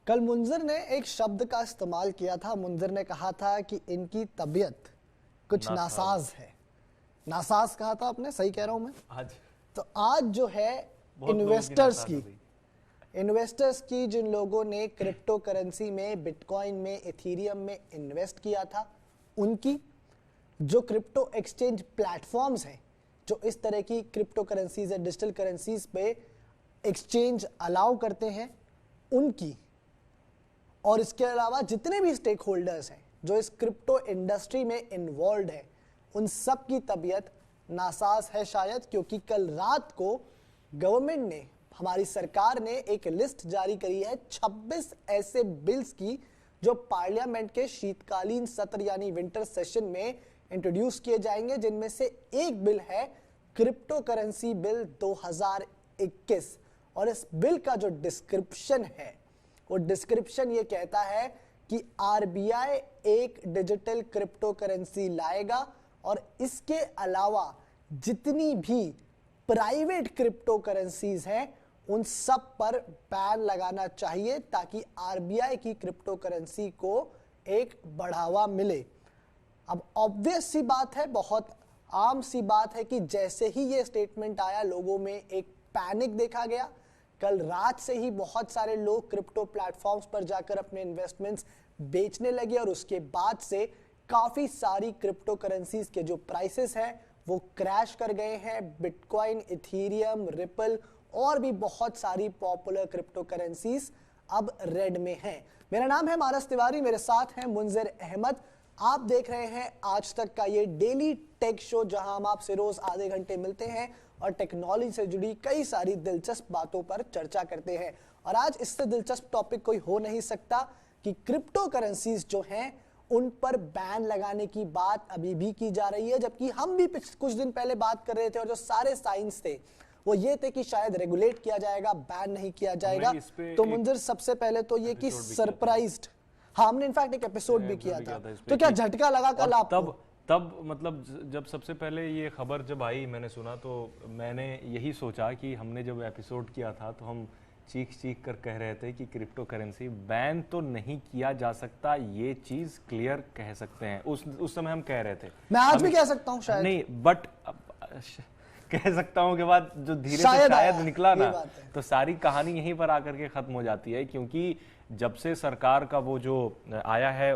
कल मुंजिर ने एक शब्द का इस्तेमाल किया था। मुंजिर ने कहा था कि इनकी तबीयत कुछ नासाज है। नासाज कहा था आपने, सही कह रहा हूं मैं? आज तो आज जो है इन्वेस्टर्स की जिन लोगों ने क्रिप्टो करेंसी में, बिटकॉइन में, इथीरियम में इन्वेस्ट किया था, उनकी, जो क्रिप्टो एक्सचेंज प्लेटफॉर्म्स हैं जो इस तरह की क्रिप्टो करेंसीज या डिजिटल करेंसीज पे एक्सचेंज अलाउ करते हैं, उनकी, और इसके अलावा जितने भी स्टेक होल्डर्स हैं जो इस क्रिप्टो इंडस्ट्री में इन्वॉल्व हैं, उन सब की तबीयत नासाज है शायद, क्योंकि कल रात को गवर्नमेंट ने, हमारी सरकार ने एक लिस्ट जारी करी है 26 ऐसे बिल्स की जो पार्लियामेंट के शीतकालीन सत्र यानी विंटर सेशन में इंट्रोड्यूस किए जाएंगे, जिनमें से एक बिल है क्रिप्टो करेंसी बिल 2021। और इस बिल का जो डिस्क्रिप्शन है, वो डिस्क्रिप्शन ये कहता है कि आरबीआई एक डिजिटल क्रिप्टो करेंसी लाएगा और इसके अलावा जितनी भी प्राइवेट क्रिप्टो करेंसीज हैं उन सब पर बैन लगाना चाहिए ताकि आरबीआई की क्रिप्टो करेंसी को एक बढ़ावा मिले। अब ऑब्वियस सी बात है, बहुत आम सी बात है कि जैसे ही ये स्टेटमेंट आया, लोगों में एक पैनिक देखा गया। कल रात से ही बहुत सारे लोग क्रिप्टो प्लेटफॉर्म्स पर जाकर अपने इन्वेस्टमेंट्स बेचने लगे और उसके बाद से काफी सारी क्रिप्टो करेंसीज के जो प्राइसेस हैं वो क्रैश कर गए हैं। बिटकॉइन, इथीरियम, रिपल और भी बहुत सारी पॉपुलर क्रिप्टो करेंसीज अब रेड में हैं। मेरा नाम है मानस तिवारी, मेरे साथ हैं मुंजिर अहमद। आप देख रहे हैं आज तक का ये डेली टेक शो, जहां हम आपसे रोज आधे घंटे मिलते हैं और टेक्नोलॉजी से जुड़ी कई सारी दिलचस्प बातों पर चर्चा करते हैं। और आज इससे दिलचस्प टॉपिक कोई हो नहीं सकता कि क्रिप्टो करेंसीज जो हैं उन पर बैन लगाने की बात अभी भी की जा रही है, जबकि हम भी कुछ दिन पहले बात कर रहे थे और जो सारे साइंस थे वो ये थे कि शायद रेगुलेट किया जाएगा, बैन नहीं किया जाएगा। तो मुंजिर, सबसे पहले तो ये कि सरप्राइज्ड, हाँ, हमने इनफैक्ट एक एपिसोड भी किया था, तो क्या झटका लगा कल आपको? तब मतलब जब सबसे पहले ये खबर जब आई, मैंने सुना तो मैंने यही सोचा कि हमने जब एपिसोड किया था तो हम चीख कर कह रहे थे कि क्रिप्टो करेंसी बैन तो नहीं किया जा सकता, ये चीज क्लियर कह सकते हैं। उस समय हम कह रहे थे। मैं आज भी कह सकता हूं शायद नहीं, बट कह सकता हूं के बाद जो धीरे से शायद निकला ना, तो सारी कहानी यहीं पर आकर के खत्म हो जाती है। क्योंकि जब से सरकार का वो जो आया है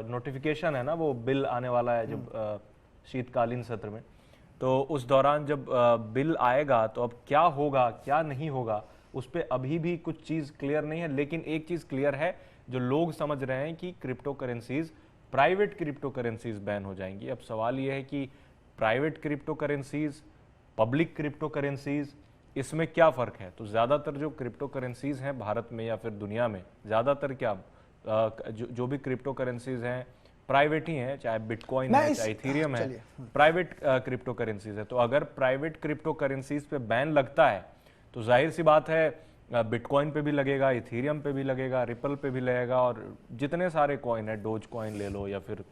नोटिफिकेशन है ना, वो बिल आने वाला है जब शीतकालीन सत्र में, तो उस दौरान जब बिल आएगा तो अब क्या होगा क्या नहीं होगा उस पर अभी भी कुछ चीज क्लियर नहीं है। लेकिन एक चीज क्लियर है, जो लोग समझ रहे हैं कि crypto currencies, private crypto currencies ban हो जाएंगी। अब सवाल यह है कि private crypto currencies, public crypto currencies, इसमें क्या फर्क है? तो ज्यादातर जो क्रिप्टो करेंसीज हैं भारत में या फिर दुनिया में, ज्यादातर क्या जो भी क्रिप्टो करेंसीज हैं प्राइवेट ही हैं, चाहे बिटकॉइन है, चाहे इथीरियम है, प्राइवेट क्रिप्टो करेंसीज है। तो अगर प्राइवेट क्रिप्टो करेंसीज पे बैन लगता है तो जाहिर सी बात है बिटकॉइन पे भी लगेगा, इथीरियम पे भी लगेगा, रिपल पे भी लगेगा, और जितने सारे कॉइन है, डोज कॉइन ले लो या फिर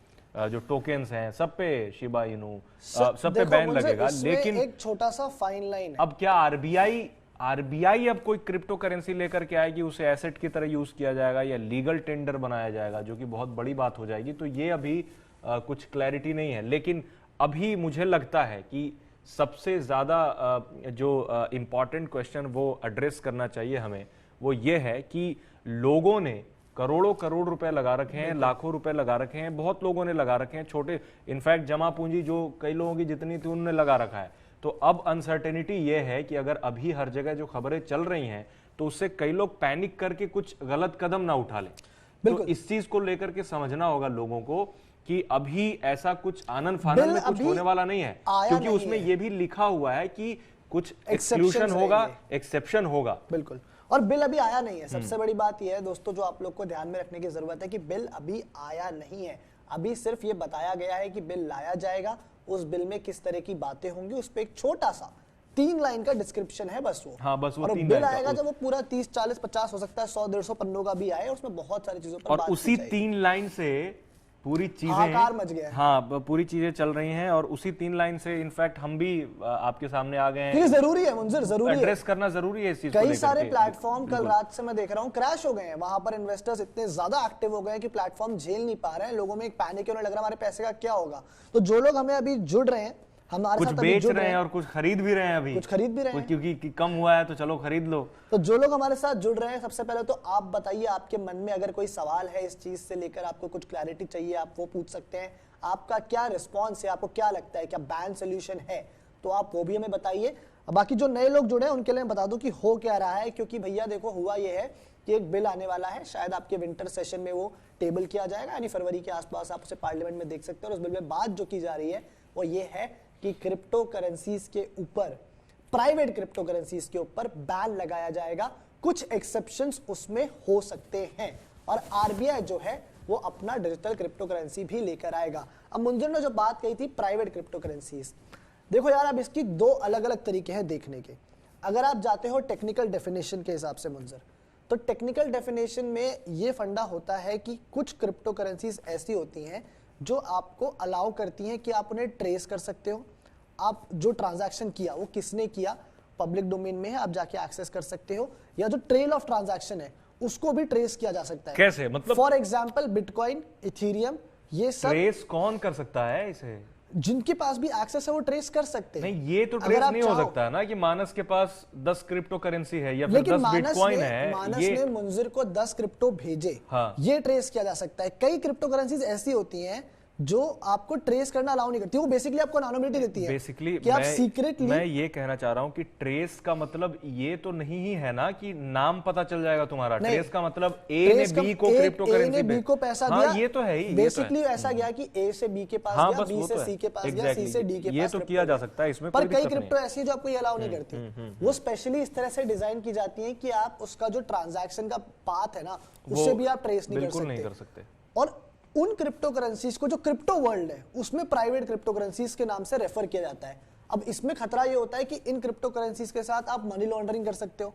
जो टोकेन्स हैं, सब पे, शिबा इनू, सब पे बैन लगेगा। लेकिन एक छोटा सा फाइन लाइन है। अब क्या आरबीआई अब कोई क्रिप्टो करेंसी लेकर के आएगी, उसे एसेट की तरह यूज किया जाएगा या लीगल टेंडर बनाया जाएगा, जो कि बहुत बड़ी बात हो जाएगी। तो ये अभी कुछ क्लैरिटी नहीं है। लेकिन अभी मुझे लगता है कि सबसे ज्यादा जो इंपॉर्टेंट क्वेश्चन वो एड्रेस करना चाहिए हमें, वो ये है कि लोगों ने करोड़ों करोड़ रुपए लगा रखे हैं, लाखों रुपए लगा रखे हैं, बहुत लोगों ने लगा रखे हैं, छोटे, इनफैक्ट जमा पूंजी जो कई लोगों की जितनी थी उन्होंने लगा रखा है। तो अब अनसर्टेनिटी ये है कि अगर अभी हर जगह जो खबरें चल रही हैं तो उससे कई लोग पैनिक करके कुछ गलत कदम ना उठा लें। तो इस चीज को लेकर के समझना होगा लोगों को कि अभी ऐसा कुछ आनंद फानंद में कुछ होने वाला नहीं है, क्योंकि उसमें ये भी लिखा हुआ है कि कुछ एक्सक्लूजन होगा, एक्सेप्शन होगा। बिल्कुल, और बिल अभी आया नहीं है। सबसे बड़ी बात यह है दोस्तों, जो आप लोग को ध्यान में रखने की जरूरत है कि बिल अभी आया नहीं है। अभी सिर्फ ये बताया गया है कि बिल लाया जाएगा, उस बिल में किस तरह की बातें होंगी उस पे एक छोटा सा 3 लाइन का डिस्क्रिप्शन है बस वो। हाँ, बस वो और 3 बिल आएगा जब वो पूरा 30, 40, 50 हो सकता है, 100, 150 पन्नों का भी आए, उसमें बहुत सारी चीजों पर और उसी 3 लाइन से पूरी चीजें हाहाकार मच गया है। हाँ, पूरी चीजें चल रही हैं और उसी 3 लाइन से इनफैक्ट हम भी आपके सामने आ गए हैं। जरूरी है मुंजिर, जरूरी है, एड्रेस करना जरूरी है इस चीज को कई लेकर सारे के। प्लेटफॉर्म कल रात से मैं देख रहा हूँ क्रैश हो गए हैं। वहां पर इन्वेस्टर्स इतने ज्यादा एक्टिव हो गए हैं कि प्लेटफॉर्म झेल नहीं पा रहे हैं। लोगों में एक पैनिक होने लग रहा है हमारे पैसे का क्या होगा। तो जो लोग हमें अभी जुड़ रहे हैं, हमारे कुछ साथ अभी बेच जुड़ रहे हैं और कुछ खरीद भी रहे हैं, अभी कुछ खरीद भी रहे हैं, क्योंकि कम हुआ है तो चलो खरीद लो। तो जो लोग हमारे साथ जुड़ रहे हैं, सबसे पहले तो आप बताइए, आपके मन में अगर कोई सवाल है इस चीज से लेकर, आपको कुछ क्लैरिटी चाहिए, आप वो पूछ सकते हैं। आपका क्या रिस्पॉन्स है, आपको क्या लगता है, क्या बैन सोल्यूशन है, तो आप वो भी हमें बताइए। बाकी जो नए लोग जुड़े हैं उनके लिए मैं बता दूं कि हो क्या रहा है, क्योंकि भैया देखो हुआ ये है कि एक बिल आने वाला है, शायद आपके विंटर सेशन में वो टेबल किया जाएगा, यानी फरवरी के आसपास आप उसे पार्लियामेंट में देख सकते हो। और उस बिल में बात जो की जा रही है वो ये है कि क्रिप्टो करेंसीज के ऊपर, प्राइवेट क्रिप्टो करेंसीज के ऊपर बैन लगाया जाएगा। कुछ एक्सेप्शंस उसमें हो सकते हैं और आरबीआई जो है वो अपना डिजिटल क्रिप्टो करेंसी भी लेकर आएगा। अब मुंजिर ने जो बात कही थी प्राइवेट क्रिप्टो करेंसीज, देखो यार अब इसकी दो अलग अलग तरीके हैं देखने के। अगर आप जाते हो टेक्निकल डेफिनेशन के हिसाब से मुंजिर, तो टेक्निकल डेफिनेशन में ये फंडा होता है कि कुछ क्रिप्टो करेंसीज ऐसी होती हैं जो आपको अलाउ करती हैं कि आप उन्हें ट्रेस कर सकते हो। आप जो ट्रांजैक्शन किया वो किसने किया, पब्लिक डोमेन में है, आप जाके एक्सेस कर सकते हो, या जो ट्रेल ऑफ ट्रांजैक्शन है उसको भी ट्रेस किया जा सकता है। कैसे, मतलब फॉर एग्जाम्पल बिटकॉइन, इथेरियम, ये सब ट्रेस कौन कर सकता है इसे? जिनके पास भी एक्सेस है वो ट्रेस कर सकते हैं। नहीं, ये तो ट्रेस नहीं हो सकता है ना कि मानस के पास 10 क्रिप्टो करेंसी है या फिर 10 बिटकॉइन है। मानस ने मुंजिर को 10 क्रिप्टो भेजे, हाँ। ये ट्रेस किया जा सकता है। कई क्रिप्टो करेंसीज ऐसी होती हैं जो आपको ट्रेस करना अलाउ नहीं करती, वो बेसिकली आपको एनोनिमिटी देती है। बेसिकली कि आप सीक्रेटली, मैं ये कहना चाह रहा हूं कि ट्रेस का मतलब ये तो नहीं ही है ना कि नाम पता चल जाएगा तुम्हारा। ट्रेस का मतलब ए ने बी को क्रिप्टो करेंसी बी को पैसा दिया, ये तो है ही। बेसिकली ऐसा गया कि ए से बी के पास गया, बी से सी के पास गया, सी से डी के पास। ये तो किया जा सकता है, इसमें पर कई क्रिप्टो ऐसी है जो आपको ये अलाउ नहीं करती। वो स्पेशली इस तरह से डिजाइन की जाती है कि आप उसका जो ट्रांजैक्शन का पाथ है ना, उससे भी आप ट्रेस नहीं कर सकते। और उन क्रिप्टो करेंसीज को जो क्रिप्टो वर्ल्ड है उसमें प्राइवेट क्रिप्टो करेंसीज के नाम से रेफर किया जाता है। अब इसमें खतरा ये होता है कि इन क्रिप्टो करेंसीज के साथ आप मनी लॉन्ड्रिंग कर सकते हो,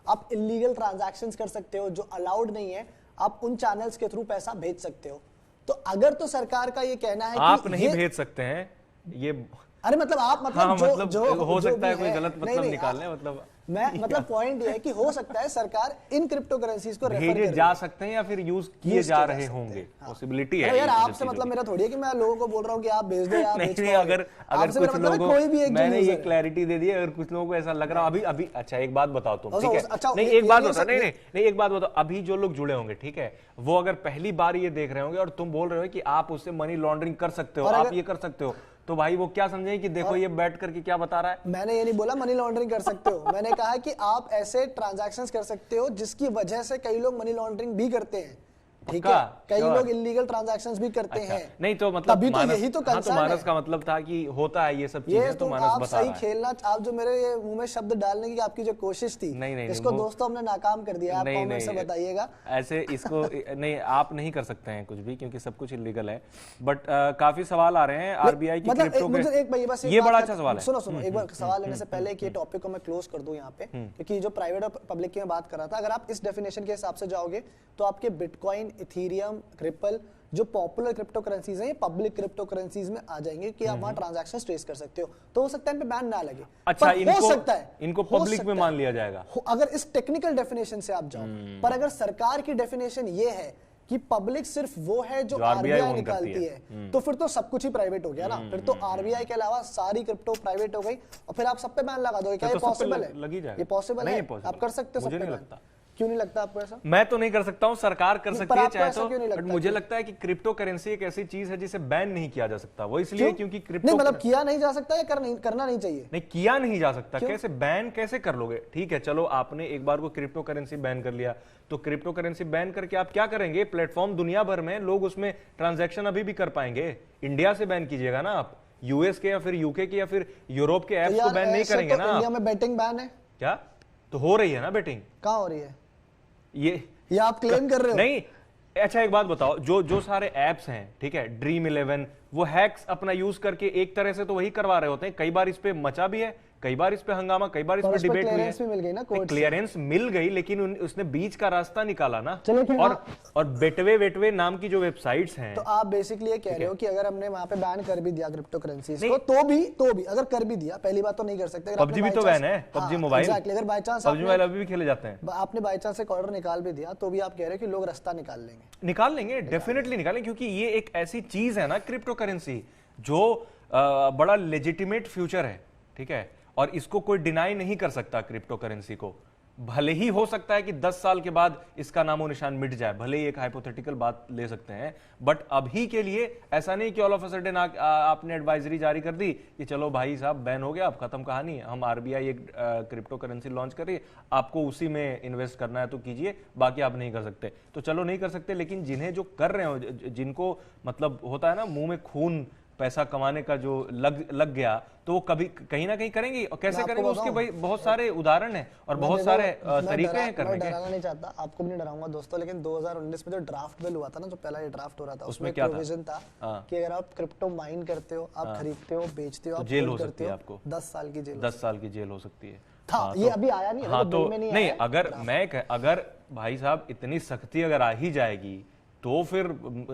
आप इलीगल ट्रांजैक्शंस कर सकते हो जो अलाउड नहीं है, आप उन चैनल्स के थ्रू पैसा भेज सकते हो। तो अगर तो सरकार का ये कहना है आप कि नहीं भेज सकते हैं ये, अरे मतलब आप मतलब हाँ, जो, मतलब जो हो जो सकता है कोई है, गलत मतलब निकालने, मतलब मैं मतलब पॉइंट ये है कि हो सकता है सरकार इन क्रिप्टो करेंसीज को रेफर भेजे जा सकते हैं या फिर यूज किए जा रहे होंगे, पॉसिबिलिटी है। यार आपसे मतलब मेरा थोड़ी है कि मैं लोगों को बोल रहा हूँ कि आप भेज दो, आप नहीं, अगर कुछ लोगों को मैंने ये क्लैरिटी दे दी, अगर कुछ लोगों को ऐसा लग रहा अभी अच्छा एक बात बताओ तुम, ठीक है? नहीं एक बात बताओ, नहीं एक बात बताओ, अभी जो लोग जुड़े होंगे, ठीक है, वो अगर पहली बार ये देख रहे होंगे और तुम बोल रहे हो कि आप उससे मनी लॉन्ड्रिंग कर सकते हो, आप ये कर सकते हो, तो भाई वो क्या समझे कि देखो ये बैठ करके क्या बता रहा है। मैंने ये नहीं बोला मनी लॉन्ड्रिंग कर सकते हो, मैंने कहा कि आप ऐसे ट्रांजैक्शंस कर सकते हो जिसकी वजह से कई लोग मनी लॉन्ड्रिंग भी करते हैं, ठीक है? कई लोग इलीगल ट्रांजैक्शंस भी करते हैं। नहीं तो मतलब तभी तो यही तो कंसर्न है। मानस का मतलब था कि होता है ये सब चीजें, तो मानस बता रहा है। आप सही खेलना, आप जो मेरे ये मुंह में शब्द डालने की आपकी जो कोशिश थी, इसको दोस्तों हमने नाकाम कर दिया। आप कमेंट से बताइएगा। ऐसे इसको नहीं, आप नहीं कर सकते हैं कुछ भी क्योंकि सब कुछ इलीगल है। बट काफी सवाल आ रहे हैं आरबीआई की क्रिप्टो के। ये बड़ा अच्छा सवाल है। सुनो एक बार सवाल लेने से पहले कि ये टॉपिक को मैं क्लोज कर दूं यहाँ पे, क्योंकि जो प्राइवेट और पब्लिक की मैं बात कर रहा था, अगर आप इस डेफिनेशन के हिसाब से जाओगे तो आपके बिटकॉइन, इथेरियम, रिपल जो पॉपुलर क्रिप्टो करेंसीज हैं, ये पब्लिक क्रिप्टो करेंसीज में आ जाएंगे कि आप वहां ट्रांजैक्शंस ट्रेस कर सकते हो। तो हो सकता है इन पे बैन ना लगे। अच्छा, हो सकता है इनको पब्लिक में मान लिया जाएगा अगर इस टेक्निकल डेफिनेशन से आप जाओ। पर अगर सरकार की डेफिनेशन ये है कि पब्लिक सिर्फ वो है जो आरबीआई निकालती है, तो फिर तो सब कुछ ही प्राइवेट हो गया ना। फिर तो आरबीआई के अलावा सारी क्रिप्टो प्राइवेट हो गई और फिर आप सब पे बैन लगा दोगे। क्या ये पॉसिबल है? ये पॉसिबल है? आप कर सकते हो? मुझे नहीं लगता। क्यों नहीं लगता आपको ऐसा? मैं तो नहीं कर सकता हूं, सरकार कर सकती है चाहे तो, बट मुझे लगता है कि क्रिप्टो करेंसी एक ऐसी चीज है जिसे बैन नहीं किया जा सकता। वो इसलिए क्योंकि क्रिप्टो मतलब किया नहीं जा सकता या करना नहीं चाहिए? नहीं, किया नहीं जा सकता। कैसे बैन कैसे कर लोगे? ठीक है, चलो आपने एक बार को क्रिप्टो करेंसी बैन कर लिया, तो क्रिप्टो करेंसी बैन करके आप क्या करेंगे? प्लेटफॉर्म दुनिया भर में लोग उसमें ट्रांजैक्शन अभी भी कर पाएंगे। इंडिया से बैन कीजिएगा ना आप, यूएस के या फिर यूके के या फिर यूरोप के ऐप्स को बैन नहीं करेंगे ना। इंडिया में बेटिंग बैन है क्या? तो हो रही है ना बेटिंग। कहां हो रही है ये आप क्लेम कर रहे हो? नहीं। अच्छा एक बात बताओ, जो सारे एप्स हैं, ठीक है, ड्रीम 11, वो हैक्स अपना यूज करके एक तरह से तो वही करवा रहे होते हैं। कई बार इस पे मचा भी है, कई बार इस पे हंगामा, कई बार इस पे डिबेट हुई है, मिल गई ना, क्लियरेंस मिल गई, लेकिन उसने बीच का रास्ता निकाला ना। और बेटवे नाम की जो वेबसाइट्स हैं, तो आप बेसिकली ये कह रहे हो कि अगर हमने वहां पे बैन कर भी दिया क्रिप्टो करेंसीज को, तो भी अगर कर भी दिया, पहली बात तो नहीं कर सकते। पबजी भी तो बैन है, पबजी मोबाइल, अगर बाय चांस पबजी मोबाइल अभी भी खेले जाते हैं, आपने बाय चांस एक ऑर्डर निकाल भी दिया, तो भी आप कह रहे हो कि लोग रास्ता निकाल लेंगे, डेफिनेटली निकालेंगे, क्योंकि ये एक ऐसी चीज है ना क्रिप्टो करेंसी जो बड़ा लेजिटिमेट फ्यूचर है, ठीक है, और इसको कोई डिनाई नहीं कर सकता क्रिप्टो करेंसी को। भले ही हो सकता है कि 10 साल के बाद इसका नामो निशान मिट जाए, भले ही एक हाइपोथेटिकल बात ले सकते हैं, बट अभी के लिए ऐसा नहीं कि ऑल ऑफ अ सडन आपने एडवाइजरी जारी कर दी कि चलो भाई साहब बैन हो गया, अब खत्म कहानी, हम आरबीआई एक क्रिप्टो करेंसी लॉन्च कर रही है, आपको उसी में इन्वेस्ट करना है तो कीजिए, बाकी आप नहीं कर सकते। तो चलो नहीं कर सकते, लेकिन जिन्हें जो कर रहे हो, जिनको मतलब होता है ना मुंह में खून पैसा कमाने का जो लग गया, तो वो कभी कहीं ना कहीं करेंगे, और कैसे करेंगे उसके भाई बहुत सारे उदाहरण हैं और बहुत सारे तरीके हैं करने के। डराना नहीं चाहता, आपको भी नहीं डराऊंगा दोस्तों, लेकिन 2019 में जो ड्राफ्ट बिल हुआ था ना, जो पहला ये ड्राफ्ट हो रहा था, उसमें प्रोविजन था कि अगर आप क्रिप्टो माइन करते हो, आप खरीदते हो, बेचते हो, आप जेल हो सकती है, आपको 10 साल की जेल, 10 साल की जेल हो सकती है। ये अभी आया नहीं, हाँ, तो नहीं, अगर भाई साहब इतनी सख्ती अगर आ ही जाएगी तो फिर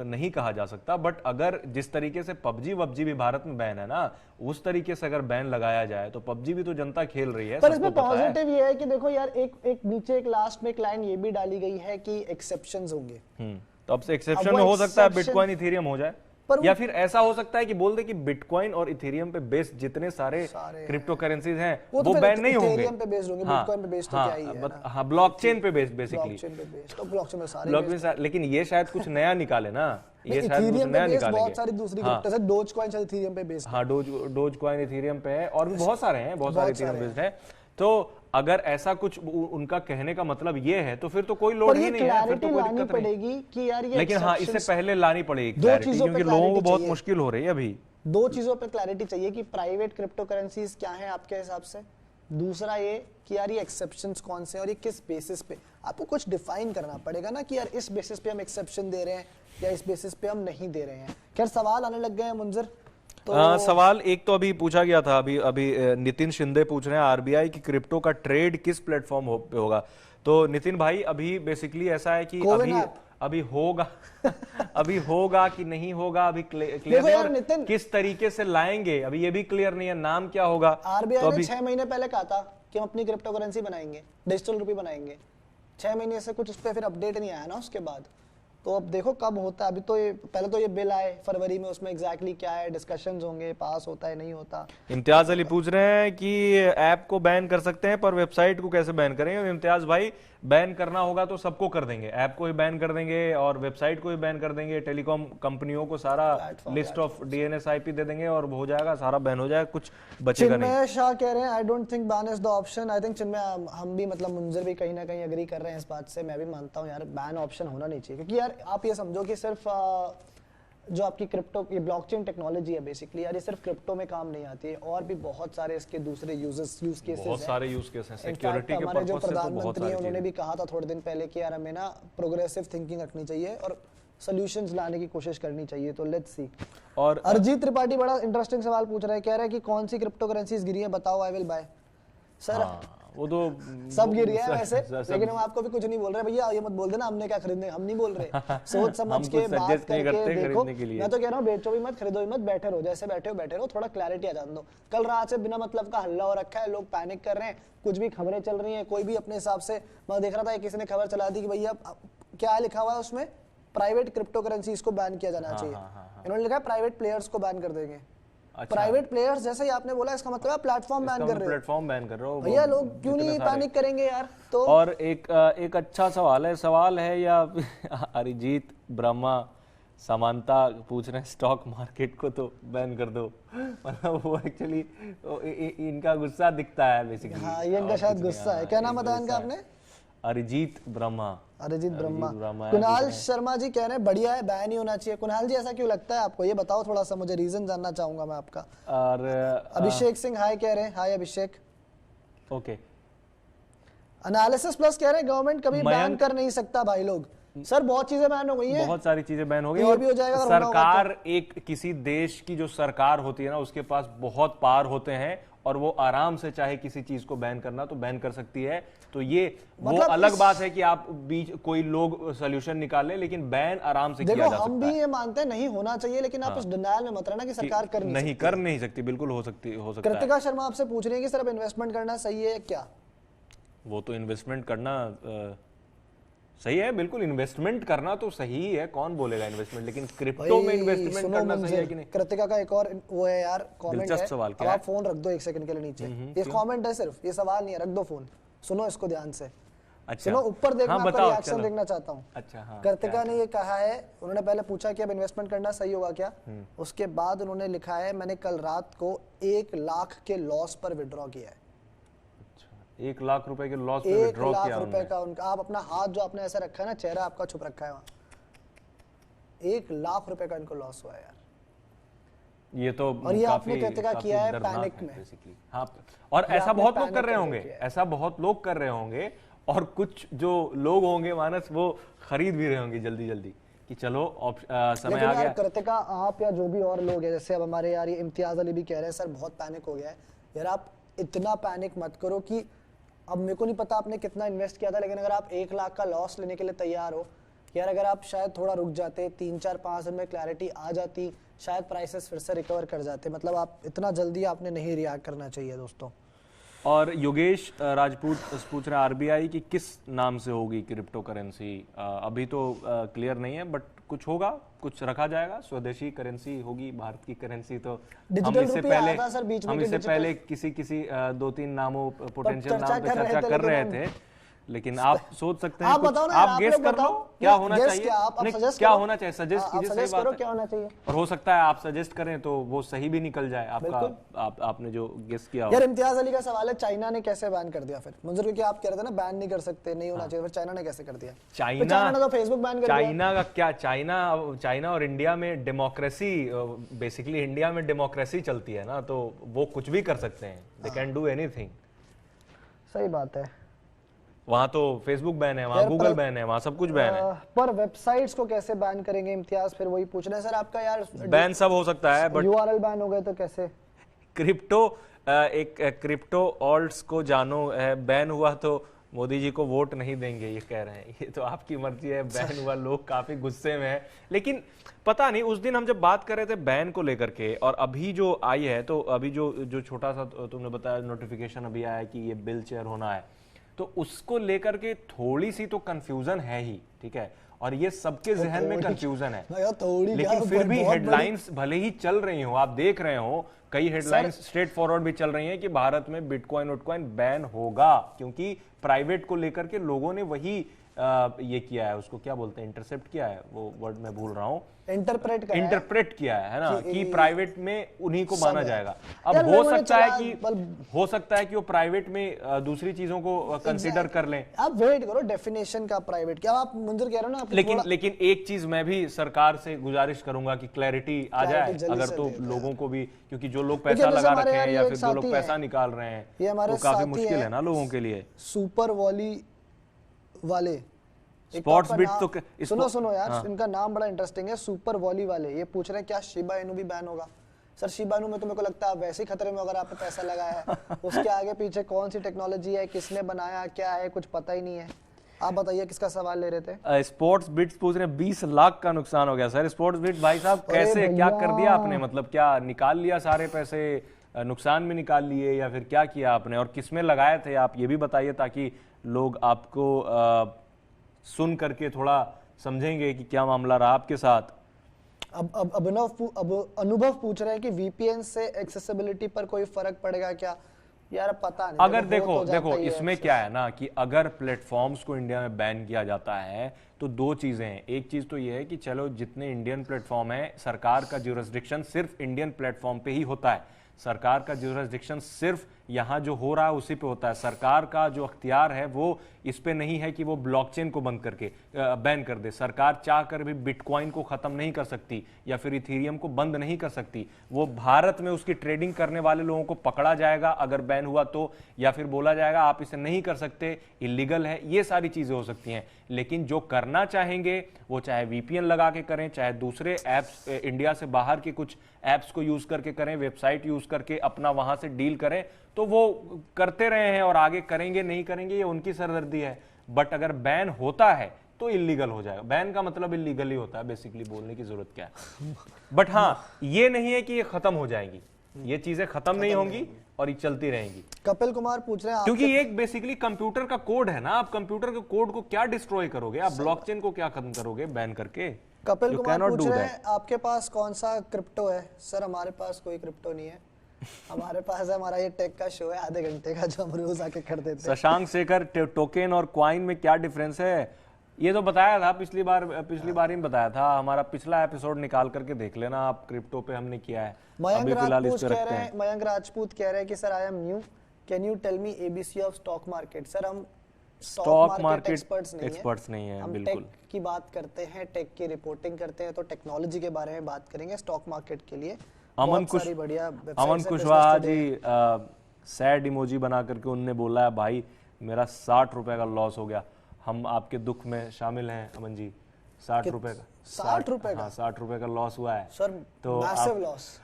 नहीं कहा जा सकता, बट अगर जिस तरीके से पबजी वबजी भी भारत में बैन है ना, उस तरीके से अगर बैन लगाया जाए तो पबजी भी तो जनता खेल रही है। पर इसमें पॉजिटिव ये है कि देखो यार, एक नीचे एक लास्ट में एक लाइन ये भी डाली गई है कि एक्सेप्शंस होंगे, तो अब से एक्सेप्शन में हो सकता है बिटकॉइन इथेरियम हो जाए, या फिर ऐसा हो सकता है कि बोल दे कि बिटकॉइन और इथेरियम पे बेस्ड जितने सारे क्रिप्टो करेंसीज हैं वो बैन नहीं होंगे, इथेरियम पे बेस्ड होंगे, बिटकॉइन पे बेस्ड तो क्या ही है ना, हाँ, ब्लॉकचेन पे बेस्ड बेसिकली, तो ब्लॉकचेन में सारे, लेकिन ये शायद कुछ नया निकाले ना, ये शायद कुछ नया निकालेंगे। बहुत सारी दूसरी क्रिप्टो है, डोजकॉइन शायद इथेरियम पे बेस्ड है, हाँ, डोजकॉइन इथेरियम पे है, और भी बहुत सारे हैं, बहुत सारे इथेरियम बेस्ड है। तो अगर ऐसा कुछ उनका कहने का मतलब ये है, तो फिर तो कोई लोड ही नहीं है, फिर तो कोई दिक्कत पड़ेगी कि यार ये, लेकिन हाँ, इससे पहले लानी पड़ेगी क्लैरिटी, क्योंकि लोगों को बहुत मुश्किल हो रही है अभी। दो चीजों पे क्लैरिटी चाहिए कि प्राइवेट क्रिप्टो करेंसीज क्या है आपके हिसाब से, दूसरा ये कि यार ये एक्सेप्शंस कौन से हैं और ये किस बेसिस पे, आपको कुछ डिफाइन करना पड़ेगा ना कि यार इस बेसिस पे हम एक्सेप्शन दे रहे हैं या इस बेसिस पे हम नहीं दे रहे हैं। खैर सवाल आने लग गए हैं मुंजर, तो सवाल एक तो अभी पूछा गया था, अभी नितिन शिंदे पूछ रहे हैं आरबीआई की क्रिप्टो का ट्रेड किस प्लेटफॉर्म पे होगा। तो नितिन भाई अभी बेसिकली ऐसा है कि अभी होगा अभी होगा कि नहीं होगा अभी क्लियर नहीं, और किस तरीके से लाएंगे अभी ये भी क्लियर नहीं है, नाम क्या होगा। आरबीआई ने 6 महीने पहले कहा था कि हम अपनी क्रिप्टो करेंसी बनाएंगे, डिजिटल रुपये बनाएंगे, 6 महीने से कुछ उस पर फिर अपडेट नहीं आया ना उसके बाद, तो अब देखो कब होता है। अभी तो ये पहले तो ये बिल आए फरवरी में, उसमें एग्जैक्टली क्या है, डिस्कशंस होंगे, पास होता है नहीं होता। इम्तियाज अली पूछ रहे हैं कि ऐप को बैन कर सकते हैं पर वेबसाइट को कैसे बैन करेंगे। इम्तियाज भाई बैन करना होगा तो सबको कर देंगे, ऐप को ही बैन कर देंगे और वेबसाइट को ही बैन कर देंगे, टेलीकॉम कंपनियों को सारा लिस्ट ऑफ डीएनएस आईपी दे देंगे और हो जाएगा, सारा बैन हो जाएगा, कुछ बचेगा नहीं। चिन्मय शाह कह रहे हैं I don't think ban is the option. I think Chinmay, हम भी मतलब मुंजर भी कहीं ना कहीं एग्री कर रहे हैं इस बात से, मैं भी मानता हूँ यार बैन ऑप्शन होना नहीं चाहिए, क्योंकि यार आप ये समझो कि सिर्फ जो आपकी क्रिप्टो की ब्लॉकचेन टेक्नोलॉजी है बेसिकली यार, ये सिर्फ क्रिप्टो में काम नहीं आती है, और भी बहुत सारे इसके दूसरे यूज केसेस बहुत सारे यूज केस हैं सिक्योरिटी के पर्पस से। तो प्रधानमंत्री उन्होंने भी कहा था थोड़े दिन पहले कि यार हमें ना प्रोग्रेसिव थिंकिंग रखनी चाहिए और सॉल्यूशंस लाने की कोशिश करनी चाहिए, तो लेट्स सी। और अरजीत त्रिपाठी बड़ा इंटरेस्टिंग सवाल पूछ रहा है, कह रहा है कि कौन सी क्रिप्टो करेंसीज गिरी है बताओ, आई विल बाय। सर वो तो सब गिर गया है वैसे, लेकिन हम आपको भी कुछ नहीं बोल रहे भैया, ये मत बोल देना हमने क्या खरीदने, हम नहीं बोल रहे, सोच समझ के बात करके देखो। मैं तो कह रहा हूँ बेचो भी मत, खरीदो भी मत, बैठे रहो जैसे बैठे हो, थोड़ा क्लैरिटी आ जाने दो। कल रात से बिना मतलब का हल्ला हो रखा है, लोग पैनिक कर रहे हैं, कुछ भी खबरें चल रही हैं, कोई भी अपने हिसाब से। मैं देख रहा था किसी ने खबर चला दी कि भैया क्या लिखा हुआ है उसमें, प्राइवेट क्रिप्टो करेंसीज को बैन किया जाना चाहिए। इन्होंने लिखा है प्राइवेट प्लेयर्स को बैन कर देंगे। प्राइवेट प्लेयर्स जैसे ही आपने बोला, इसका मतलब प्लेटफॉर्म बैन कर रहे हो, प्लेटफॉर्म बैन कर रहे हो भैया, लोग क्यों नहीं पैनिक करेंगे यार। तो और एक अच्छा सवाल है या अरिजीत ब्रह्मा समानता पूछ रहे हैं स्टॉक मार्केट को तो बैन कर दो, मतलब वो एक्चुअली इनका गुस्सा दिखता है बेसिकली। हाँ, ये इनका शायद गुस्सा है। क्या नाम बताया इनका आपने? अरिजीत ब्रह्मा। कुणाल शर्मा जी कह रहे हैं बढ़िया है, बैन ही होना चाहिए। कुणाल जी ऐसा क्यों लगता है आपको, ये बताओ थोड़ा सा, मुझे रीजन जानना चाहूंगा मैं आपका। और अभिषेक सिंह हाय कह रहे हैं, हाय अभिषेक। ओके, एनालिसिस प्लस कह रहे हैं गवर्नमेंट कभी बैन कर नहीं सकता भाई लोग। सर बहुत चीजें बैन हो गई हैं, बहुत सारी चीजें बैन हो गई, और भी हो जाएगा। सरकार एक किसी देश की जो सरकार होती है ना, उसके पास बहुत पावर होते हैं और वो आराम से चाहे किसी चीज को बैन करना तो बैन कर सकती है। तो ये वो अलग बात है कि आप बीच कोई लोग सोल्यूशन निकाले, लेकिन बैन आराम से किया जा सकता है। हम भी ये मानते हैं नहीं होना चाहिए, लेकिन आप इस डिनायल में मत रहना कि सरकार कर नहीं सकती। बिल्कुल हो सकता है। कृतिका शर्मा आपसे पूछ रही है कि सर अब इन्वेस्टमेंट करना सही है क्या? वो तो इन्वेस्टमेंट करना सही है, बिल्कुल इन्वेस्टमेंट करना तो सही है, कौन बोलेगा इन्वेस्टमेंट, लेकिन क्रिप्टो में इन्वेस्टमेंट करना सही है कि नहीं? कृतिका का एक और वो है यार कमेंट है, सवाल अब आप फोन रख दो एक सेकंड के लिए नीचे, ये कमेंट है सिर्फ, ये सवाल नहीं है, रख दो फोन, सुनो इसको ध्यान से। अच्छा, सुनो ऊपर देखना, आपका रिएक्शन देखना चाहता हूँ। अच्छा, हाँ, कृतिका ने ये कहा है, उन्होंने पहले पूछा कि अब इन्वेस्टमेंट करना सही होगा क्या, उसके बाद उन्होंने लिखा है मैंने कल रात को 1 लाख के लॉस पर विड्रॉ किया है। 1 लाख रुपए के लॉस पे विड्रॉ किया? 1 लाख रुपए का उनका, आप अपना हाथ जो आपने ऐसे रखा है ना, चेहरा आपका छुप रखा है वहां, 1 लाख रुपए का इनको लॉस हुआ है यार। ये तो और ये आपने कृतिका किया है पैनिक में। हाँ, और ऐसा बहुत लोग कर रहे होंगे, ऐसा बहुत लोग कर रहे होंगे, और कुछ जो लोग होंगे मानस वो खरीद भी रहे होंगे जल्दी जल्दी कि चलो समय आ गया। कृतिका आप या जो भी और लोग हैं, जैसे अब हमारे यार ये इम्तियाज अली भी कह रहे हैं सर बहुत पैनिक हो गया है, यार आप इतना पैनिक मत करो कि अब मेरे को नहीं पता आपने कितना इन्वेस्ट किया था, लेकिन अगर आप 1 लाख का लॉस लेने के लिए तैयार हो, यार अगर आप शायद थोड़ा रुक जाते, 3-4-5 दिन में क्लैरिटी आ जाती, शायद प्राइसेस फिर से रिकवर कर जाते। मतलब आप इतना जल्दी आपने नहीं रिएक्ट करना चाहिए दोस्तों। और योगेश राजपूत पूछ रहे आरबीआई की किस नाम से होगी क्रिप्टो करेंसी? अभी तो क्लियर नहीं है, बट कुछ होगा, कुछ रखा जाएगा, स्वदेशी करेंसी होगी, भारत की करेंसी। तो हम इससे पहले किसी 2-3 नामों पोटेंशियल नाम पे चर्चा कर रहे थे, लेकिन आप सोच सकते हैं, आप गेस कर लो क्या होना चाहिए, क्या होना चाहिए, सजेस्ट कीजिए, सही बात है, क्या होना चाहिए। और हो सकता है आप सजेस्ट करें तो वो सही भी निकल जाए आपका, आपने जो गेस किया। यार इम्तियाज अली का सवाल है चाइना ने कैसे बैन कर दिया फिर मंजूर, क्योंकि आप कह रहे थे ना बैन नहीं कर सकते, नहीं होना चाहिए, फिर चाइना ने कैसे कर दिया? चाइना ने तो फेसबुक बैन कर दिया। चाइना का क्या, चाइना और इंडिया में डेमोक्रेसी, बेसिकली इंडिया में डेमोक्रेसी चलती है ना, तो वो कुछ भी कर सकते हैं, दे कैन डू एनीथिंग। सही बात है, वहां तो फेसबुक बैन है, वहां गूगल बैन है, वहां सब कुछ बैन है। पर वेबसाइट्स को कैसे बैन करेंगे इम्तियाज? फिर वही पूछ रहे हैं सर आपका यार, बैन सब हो सकता है, बट यूआरएल बैन हो गए तो कैसे? क्रिप्टो, एक क्रिप्टो ऑल्ट्स को जानो है, बैन हुआ तो मोदी जी को वोट नहीं देंगे, ये कह रहे हैं। ये तो आपकी मर्जी है, बैन हुआ, लोग काफी गुस्से में है, लेकिन पता नहीं, उस दिन हम जब बात कर रहे थे बैन को लेकर के, और अभी जो आई है, तो अभी जो छोटा सा तुमने बताया नोटिफिकेशन अभी आया कि ये बिल चेयर होना है, तो उसको लेकर के थोड़ी सी तो कंफ्यूजन है ही, ठीक है, और ये सबके जहन में कंफ्यूजन है, लेकिन फिर भी हेडलाइंस भले ही चल रही हो, आप देख रहे हो कई हेडलाइंस स्ट्रेट फॉरवर्ड भी चल रही हैं कि भारत में बिटकॉइन बैन होगा, क्योंकि प्राइवेट को लेकर के लोगों ने वही ये किया है, उसको क्या बोलते हैं, इंटरसेप्ट किया है, वो वर्ड मैं भूल रहा हूँ, इंटरप्रेट किया है ना, कि प्राइवेट में उन्हीं को माना जाएगा। अब हो सकता है कि वो प्राइवेट में दूसरी चीजों को कंसीडर कर लें। आप वेट करो डेफिनेशन का प्राइवेट क्या, आप मंजूर कह रहे हो ना, लेकिन एक चीज मैं भी सरकार से गुजारिश करूंगा कि क्लैरिटी आ जाए, अगर तो लोगों को भी, क्योंकि जो लोग पैसा लगा रखे हैं या फिर जो लोग पैसा निकाल रहे हैं, ये हमारे काफी मुश्किल है ना लोगों के लिए। सुपर वॉली वाले स्पोर्ट्स बिट तो सुनो यार, हाँ। इनका नाम बड़ा इंटरेस्टिंग है, सुपर वॉली वाले। ये पूछ रहे हैं क्या शिबा इनू भी बैन होगा? सर शिबा इनू में तो मेरे को लगता है वैसे ही खतरे में, अगर आपने पैसा लगाया है उसके आगे पीछे कौन सी टेक्नोलॉजी है, किसने बनाया, क्या है, कुछ पता ही नहीं है। आप बताइए किसका सवाल ले रहे थे? स्पोर्ट्स बिट्स पूछ रहे हैं 20 लाख का नुकसान हो गया। सर स्पोर्ट्स बिट भाई साहब कैसे, क्या कर दिया आपने? मतलब क्या निकाल लिया सारे पैसे, नुकसान में निकाल लिए, या फिर क्या किया आपने, और किसमें लगाए थे आप, ये भी बताइए, ताकि लोग आपको सुन करके थोड़ा समझेंगे कि क्या मामला रहा आपके साथ। अब अनुभव पूछ रहे हैं कि वीपीएन से एक्सेसिबिलिटी पर कोई फर्क पड़ेगा क्या? यार पता नहीं, अगर देखो इसमें क्या है ना, कि अगर प्लेटफॉर्म्स को इंडिया में बैन किया जाता है तो दो चीजें हैं। एक चीज तो ये है कि चलो जितने इंडियन प्लेटफॉर्म है, सरकार का ज्यूरिसडिक्शन सिर्फ इंडियन प्लेटफॉर्म पे ही होता है, सरकार का ज्यूरिसडिक्शन सिर्फ यहाँ जो हो रहा है उसी पे होता है। सरकार का जो अख्तियार है वो इस पे नहीं है कि वो ब्लॉकचेन को बंद करके बैन कर दे। सरकार चाह कर भी बिटकॉइन को खत्म नहीं कर सकती या फिर इथेरियम को बंद नहीं कर सकती। वो भारत में उसकी ट्रेडिंग करने वाले लोगों को पकड़ा जाएगा अगर बैन हुआ तो, या फिर बोला जाएगा आप इसे नहीं कर सकते, इलीगल है। ये सारी चीजें हो सकती हैं। लेकिन जो करना चाहेंगे वो चाहे वीपीएन लगा के करें, चाहे दूसरे ऐप्स इंडिया से बाहर के कुछ ऐप्स को यूज करके करें, वेबसाइट यूज करके अपना वहां से डील करें, तो वो करते रहे हैं और आगे करेंगे नहीं करेंगे ये उनकी सरदर्दी है। बट अगर बैन होता है तो इलीगल हो जाएगा। बैन का मतलब इलीगल ही होता है, बेसिकली बोलने की जरूरत क्या है। बट हाँ, ये नहीं है कि ये खत्म हो जाएंगी, ये चीजें खत्म नहीं होंगी और ये चलती रहेंगी। कपिल कुमार पूछ रहे हैं क्योंकि ये एक बेसिकली कंप्यूटर का कोड है ना, आप कंप्यूटर के कोड को क्या डिस्ट्रॉय करोगे, आप ब्लॉकचेन को क्या खत्म करोगे बैन करके। कपिल कुमार पूछ रहे हैं आपके पास कौन सा क्रिप्टो है। सर हमारे पास कोई क्रिप्टो नहीं है, हमारे पास है हमारा ये टेक का शो है आधे घंटे का जो हम रोज आके कर देते हैं। शशांक शेखर, टोकन और क्वाइन में क्या डिफरेंस है? ये तो बताया था पिछली बार ही बताया था। हमारा पिछला एपिसोड निकाल करके देख लेना आप, क्रिप्टो पे हमने किया है। मयंक राजपूत कह रहे हैं कि sir I am new, can you tell me ABC of stock market. Sir हम स्टॉक मार्केट एक्सपर्ट्स नहीं है, हम बिल्कुल टेक की बात करते हैं, टेक की रिपोर्टिंग करते हैं, तो टेक्नोलॉजी के बारे में बात करेंगे। स्टॉक मार्केट के लिए अमन कुशवाहा जी सैड इमोजी बना करके उनने बोला है भाई मेरा 60 रुपए का लॉस हो गया। हम आपके दुख में शामिल हैं अमन जी। 60 रुपए का 60 रुपए का 60 रुपए का लॉस हुआ है सर, तो मैसिव लॉस।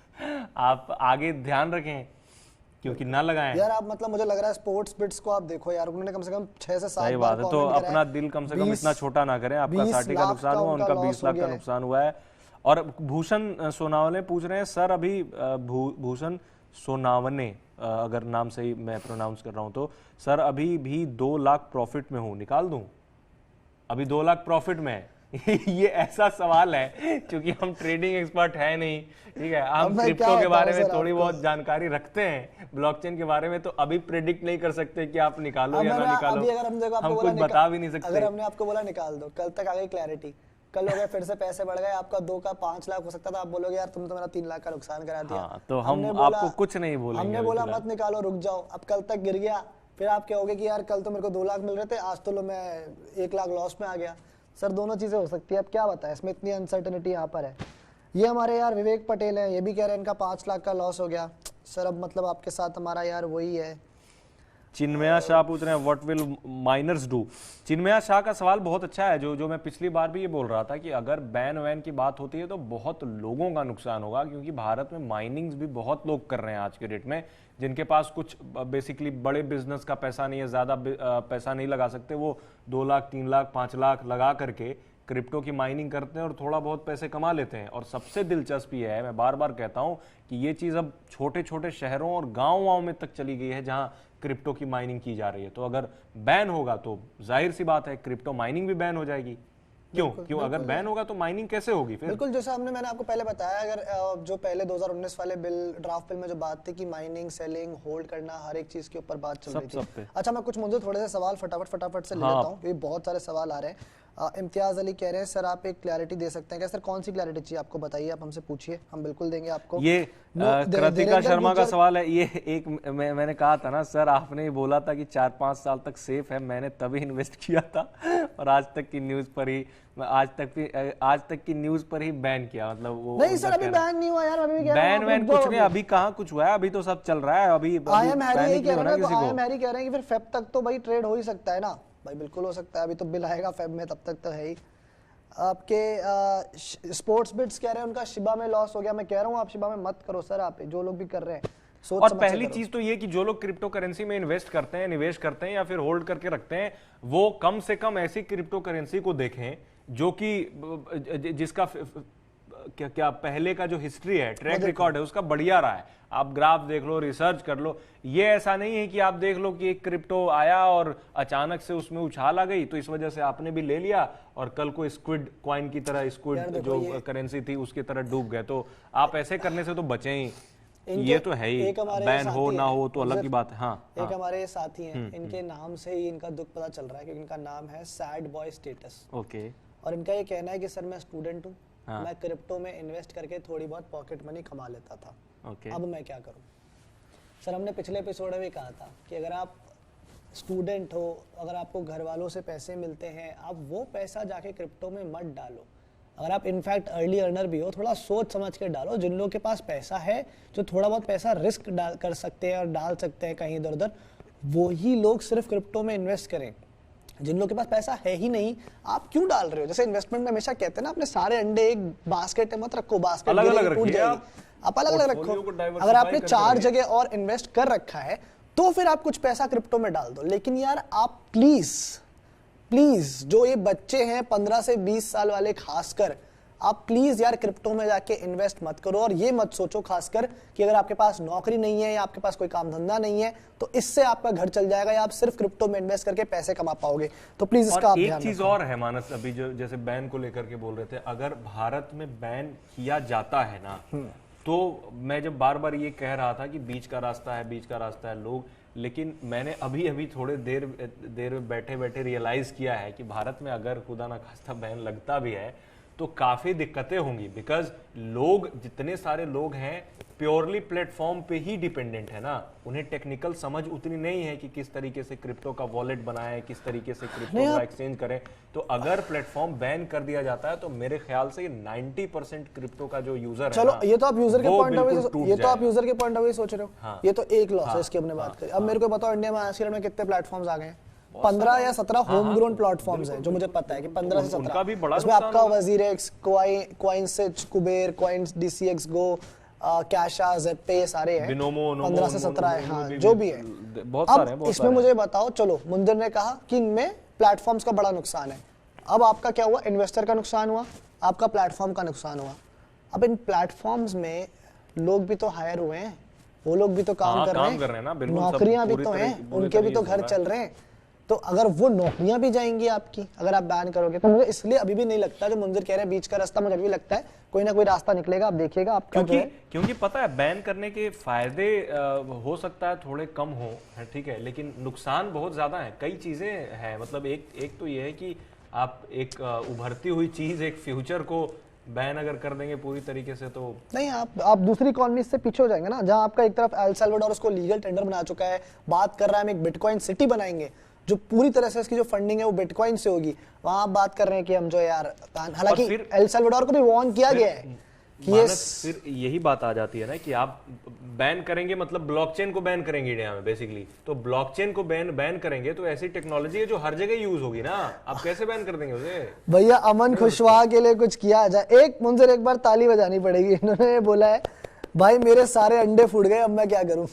आप आगे ध्यान रखें क्योंकि ना लगाएं यार। आप मतलब मुझे लग रहा है स्पोर्ट्स बिट्स को आप देखो यार, उन्होंने कम से कम 6 से 7 बार कमेंट तो अपना दिल कम से कम इतना छोटा ना करें। आपका 60 का नुकसान हुआ, उनका 20 लाख का नुकसान हुआ है। और भूषण सोनावने पूछ रहे हैं सर अभी भूषण सोनावने अगर नाम सही मैं प्रोनाउंस कर रहा हूं तो, सर अभी भी 2 लाख प्रॉफिट में हूं, निकाल दूं? अभी 2 लाख प्रॉफिट में है। ये ऐसा सवाल है क्योंकि हम ट्रेडिंग एक्सपर्ट है नहीं, ठीक है। हम क्रिप्टो के बारे में थोड़ी बहुत जानकारी रखते हैं, ब्लॉकचेन के बारे में, तो अभी प्रेडिक्ट नहीं कर सकते कि आप निकालो या ना निकालो। हम कुछ बता भी नहीं सकते। अगर हमने आपको बोला निकाल दो, कल तक आ गई क्लैरिटी, कल हो गया फिर से पैसे बढ़ गए, आपका 2 का 5 लाख हो सकता था, आप बोलोगे यार तुम तो मेरा 3 लाख का नुकसान करा दिया। हाँ, तो हम आपको कुछ नहीं बोलेंगे। हमने बोला मत निकालो, रुक जाओ। अब कल तक गिर गया, फिर आप कहोगे कि यार कल तो मेरे को 2 लाख मिल रहे थे, आज तो लो मैं 1 लाख लॉस में आ गया। सर दोनों चीजें हो सकती है, अब क्या बताएं, इसमें इतनी अनसर्टेनिटी यहाँ पर है। ये हमारे यार विवेक पटेल है, ये भी कह रहे हैं इनका 5 लाख का लॉस हो गया। सर अब मतलब आपके साथ हमारा यार वही है। चिन्मया शाह पूछ रहे हैं what will miners do. Chinmaya Shah का सवाल बहुत अच्छा है, जो मैं पिछली बार भी ये बोल रहा था कि अगर बैन वैन की बात होती है तो बहुत लोगों का नुकसान होगा, क्योंकि भारत में माइनिंग्स भी बहुत लोग कर रहे हैं आज के डेट में, जिनके पास कुछ बेसिकली बड़े बिजनेस का पैसा नहीं है, ज्यादा पैसा नहीं लगा सकते, वो 2 लाख 3 लाख 5 लाख लगा करके क्रिप्टो की माइनिंग करते हैं और थोड़ा बहुत पैसे कमा लेते हैं। और सबसे दिलचस्प ये है, मैं बार बार कहता हूं कि ये चीज अब छोटे छोटे शहरों और गाँव में तक चली गई है जहां क्रिप्टो की माइनिंग की जा रही है। तो अगर बैन होगा तो जाहिर सी बात है क्रिप्टो माइनिंग भी बैन हो जाएगी। क्यों अगर बैन होगा तो माइनिंग कैसे होगी फिर? बिल्कुल, जैसे मैंने आपको पहले बताया, अगर जो पहले 2019 वाले ड्राफ्ट बिल में जो बात थी कि माइनिंग, सेलिंग, होल्ड करना, हर एक चीज के ऊपर बात चल रही थी। अच्छा, मैं कुछ मुझे थोड़े से सवाल फटाफट से ले लेता हूँ, क्योंकि बहुत सारे सवाल आ रहे हैं। इम्तियाज अली कह रहे हैं सर आप एक क्लैरिटी दे सकते हैं क्या? सर कौन सी क्लैरिटी चाहिए आपको, बताइए, आप हमसे पूछिए, हम बिल्कुल देंगे आपको। ये कृतिका शर्मा का सवाल है। ये एक मैंने कहा था ना सर, आपने बोला था कि 4-5 साल तक सेफ है, मैंने तभी इन्वेस्ट किया था और आज तक की न्यूज पर ही बैन किया। मतलब वो नहीं सर, अभी बैन नहीं हुआ यार, अभी बैन वैन कुछ नहीं, अभी कहाँ कुछ हुआ है, अभी तो सब चल रहा है। अभी आई एम हैरी कह रहे हैं कि फिर फेब तक तो भाई ट्रेड हो ही सकता है ना भाई? बिल्कुल हो सकता है, अभी तो बिल आएगा फेब में, तब तक तो है ही। आपके स्पोर्ट्स बिट्स कह रहे हैं उनका शिबा में लॉस हो गया। मैं कह रहा हूँ आप शिबा में मत करो सर, आप जो लोग भी कर रहे हैं। और पहली चीज तो ये कि जो लोग क्रिप्टो करेंसी में इन्वेस्ट करते हैं, निवेश करते हैं या फिर होल्ड करके रखते हैं, वो कम से कम ऐसी क्रिप्टो करेंसी को देखें जो कि जिसका क्या पहले का जो हिस्ट्री है, ट्रैक रिकॉर्ड है, उसका बढ़िया रहा है। आप ग्राफ देख लो, रिसर्च कर लो। ये ऐसा नहीं है कि आप देख लो कि एक क्रिप्टो आया और अचानक से उसमें उछाल आ गई तो इस वजह से आपने भी ले लिया और कल को स्क्विड कॉइन की तरह, स्क्विड जो करेंसी थी उसकी तरह डूब गए। तो आप ऐसे करने से तो बचें ही। ये तो है ही, बैन हो ना हो तो अलग की बात है। हाँ, एक हमारे साथी हैं, इनके नाम से ही इनका दुख पता चल रहा है, क्योंकि इनका नाम है सैड बॉय स्टेटस। ओके। और इनका ये कहना है कि सर मैं स्टूडेंट हूँ, मैं क्रिप्टो में इन्वेस्ट करके थोड़ी बहुत पॉकेट मनी कमा लेता था, अब मैं क्या करूँ? सर हमने पिछले एपिसोड में भी कहा था कि अगर आप स्टूडेंट हो, अगर आपको घर वालों से पैसे मिलते हैं, आप वो पैसा जाके क्रिप्टो में मत डालो। अगर आप इनफैक्ट अर्ली अर्नर भी हो, थोड़ा सोच समझ के डालो। जिन लोगों के पास पैसा है, जो थोड़ा बहुत पैसा रिस्क कर सकते हैं और डाल सकते हैं कहीं इधर उधर, वो ही लोग सिर्फ क्रिप्टो में इन्वेस्ट करें। जिन लोगों के पास पैसा है ही नहीं, आप क्यों डाल रहे हो? जैसे इन्वेस्टमेंट में हमेशा कहते हैं ना, अपने सारे अंडे एक बास्केट में मत रखो, बास्केट अलग अलग टूट जाएगी। आप अलग अलग रखो। अगर आपने 4 जगह और इन्वेस्ट कर रखा है तो फिर आप कुछ पैसा क्रिप्टो में डाल दो। लेकिन यार आप प्लीज जो ये बच्चे हैं 15 से 20 साल वाले खासकर, आप प्लीज यार क्रिप्टो में जाके इन्वेस्ट मत करो। और ये मत सोचो खासकर कि अगर आपके पास नौकरी नहीं है या आपके पास कोई काम धंधा नहीं है तो इससे आपका घर चल जाएगा या आप सिर्फ क्रिप्टो में इन्वेस्ट करके पैसे कमा पाओगे। तो प्लीज इसका आप ध्यान रखो। एक चीज और है मानस, अभी जो जैसे बैन को लेकर के बोल रहे थे, अगर भारत में बैन किया जाता है ना, तो मैं जब बार बार ये कह रहा था कि बीच का रास्ता है लोग, लेकिन मैंने अभी थोड़े देर बैठे बैठे रियलाइज किया है कि भारत में अगर खुदा ना खास्ता बैन लगता भी है तो काफी दिक्कतें होंगी। बिकॉज लोग, जितने सारे लोग हैं प्योरली प्लेटफॉर्म पे ही डिपेंडेंट है ना, उन्हें टेक्निकल समझ उतनी नहीं है कि किस तरीके से क्रिप्टो का वॉलेट बनाएं, किस तरीके से क्रिप्टो का एक्सचेंज करें। तो अगर प्लेटफॉर्म बैन कर दिया जाता है तो मेरे ख्याल से 90% क्रिप्टो का जो यूजर है, चलो ये तो आप यूजर के पॉइंट ऑफ व्यू सोच रहे हो। हाँ। ये तो एक लॉस है, इसकी हमने बात करी। अब मेरे को बताओ इंडिया में आज के डेट में कितने प्लेटफॉर्म्स आ गए हैं? 15 या 17 होम ग्रोन प्लेटफॉर्म्स हैं, जो मुझे पता है कि 15 से 17। इसमें आपका वजीरेक्स, कॉइनसिच, कुबेर, कॉइन्स, डीसीएक्स गो, कैशा, ज़ेप्पे, सारे हैं। 15 से 17 है। हाँ, जो भी है बहुत सारे हैं। इसमें मुझे बताओ, चलो मुंदर ने कहा कि इनमें प्लेटफॉर्म्स का बड़ा नुकसान है। अब आपका क्या हुआ? इन्वेस्टर का नुकसान हुआ, आपका प्लेटफॉर्म का नुकसान हुआ। अब इन प्लेटफॉर्म्स में लोग भी तो हायर हुए हैं, वो लोग भी तो काम कर रहे हैं ना, नौकरियां भी तो हैं, उनके भी तो घर चल रहे हैं। तो अगर वो नौकरियां भी जाएंगी आपकी अगर आप बैन करोगे, तो मुझे इसलिए अभी भी नहीं लगता, जो मुंजिर कह रहे हैं बीच का रास्ता, मुझे भी लगता है कोई ना कोई रास्ता निकलेगा। आप देखिएगा आपका क्योंकि पता है बैन करने के फायदे हो सकता है थोड़े कम हो, ठीक है, लेकिन नुकसान बहुत ज्यादा है। कई चीजें हैं, मतलब एक तो ये है कि आप एक उभरती हुई चीज, एक फ्यूचर को बैन अगर कर देंगे पूरी तरीके से तो नहीं, आप दूसरी इकोनॉमी से पीछे हो जाएंगे ना। जहां आपका एक तरफ एल साल्वाडोर उसको लीगल टेंडर बना चुका है, बात कर रहा है हम एक बिटकॉइन सिटी बनाएंगे, जो पूरी तरह से इसकी जो फंडिंग है वो बिटकॉइन से होगी। वहां आप बात कर रहे हैं कि हम जो यार, हालांकि एल साल्वाडोर को भी वार्न किया गया है कि ये फिर यही बात आ जाती है ना कि आप बैन करेंगे, मतलब ब्लॉकचेन को बैन करेंगे इंडिया में बेसिकली। तो ब्लॉकचेन को बैन करेंगे तो ऐसी टेक्नोलॉजी है जो हर जगह यूज होगी ना, आप कैसे बैन कर देंगे उसे? भैया अमन खुशवाहा के लिए कुछ किया जाए। एक मुंजिर एक बार ताली बजानी पड़ेगी। इन्होंने बोला है भाई मेरे सारे अंडे फूट गए, अब मैं क्या करूं?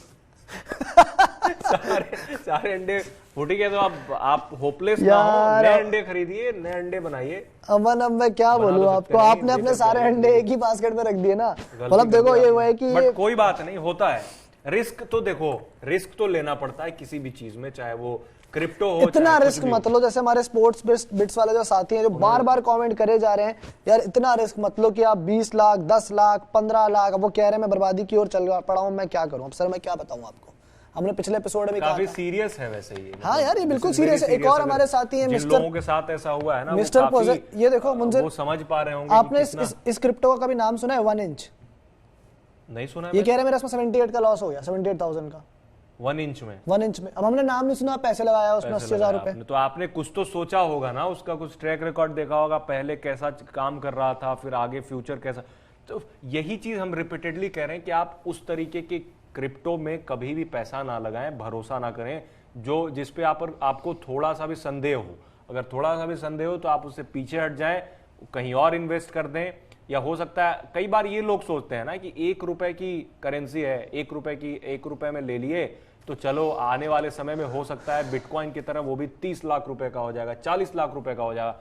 सारे अंडे फूट गए तो आप होपलेस ना हो, नए अंडे खरीदिए, नए अंडे बनाइए। अमन अब मैं क्या बोलूं आपको, आपने अपने सारे अंडे एक ही बास्केट में रख दिए ना। मतलब देखो ये हुआ है कि कोई बात नहीं, होता है रिस्क। तो देखो रिस्क तो लेना पड़ता है किसी भी चीज में, चाहे वो क्रिप्टो हो। इतना रिस्क मत लो। जैसे हमारे स्पोर्ट्स बिट्स वाले जो साथी हैं जो बार बार कमेंट करे जा रहे हैं, यार इतना रिस्क मत लो कि आप 20 लाख 10 लाख 15 लाख, अब वो कह रहे हैं मैं बर्बादी की ओर चल पड़ा हूं, मैं क्या करूं? अब सर मैं क्या बताऊं आपको, हमने पिछले एपिसोड में काफी सीरियस है वैसे ये। हाँ यार ये बिल्कुल सीरियस है। एक और हमारे साथी हैं मिस्टर, लोगों के साथ ऐसा हुआ है ना, मिस्टर पोजर। ये देखो मुंजिर, वो समझ पा रहे होंगे। आपने इस क्रिप्टो का कभी नाम सुना है? 1 इंच नहीं सुना। ये कह रहे हैं मेरा इसमें 78 का लॉस हो गया, 78,000 का 1 इंच में। 1 इंच में। अब हमने नाम नहीं सुना, पैसे लगाया उसमें 80,000 रुपए। तो आपने कुछ तो सोचा होगा ना, उसका कुछ ट्रैक रिकॉर्ड देखा होगा, पहले कैसा काम कर रहा था, फिर आगे फ्यूचर कैसा। तो यही चीज हम रिपीटेडली कह रहे हैं कि आप उस तरीके के क्रिप्टो में कभी भी पैसा ना लगाएं, भरोसा ना करें, जो जिसपे आपको थोड़ा सा भी संदेह हो। अगर थोड़ा सा भी संदेह हो तो आप उससे पीछे हट जाएं, कहीं और इन्वेस्ट कर दें। या हो सकता है, कई बार ये लोग सोचते हैं ना कि 1 रुपए की करेंसी है, 1 रुपए में ले लिए तो चलो आने वाले समय में हो सकता है बिटकॉइन की तरह वो भी 30 लाख रुपए का हो जाएगा, 40 लाख रुपए का हो जाएगा।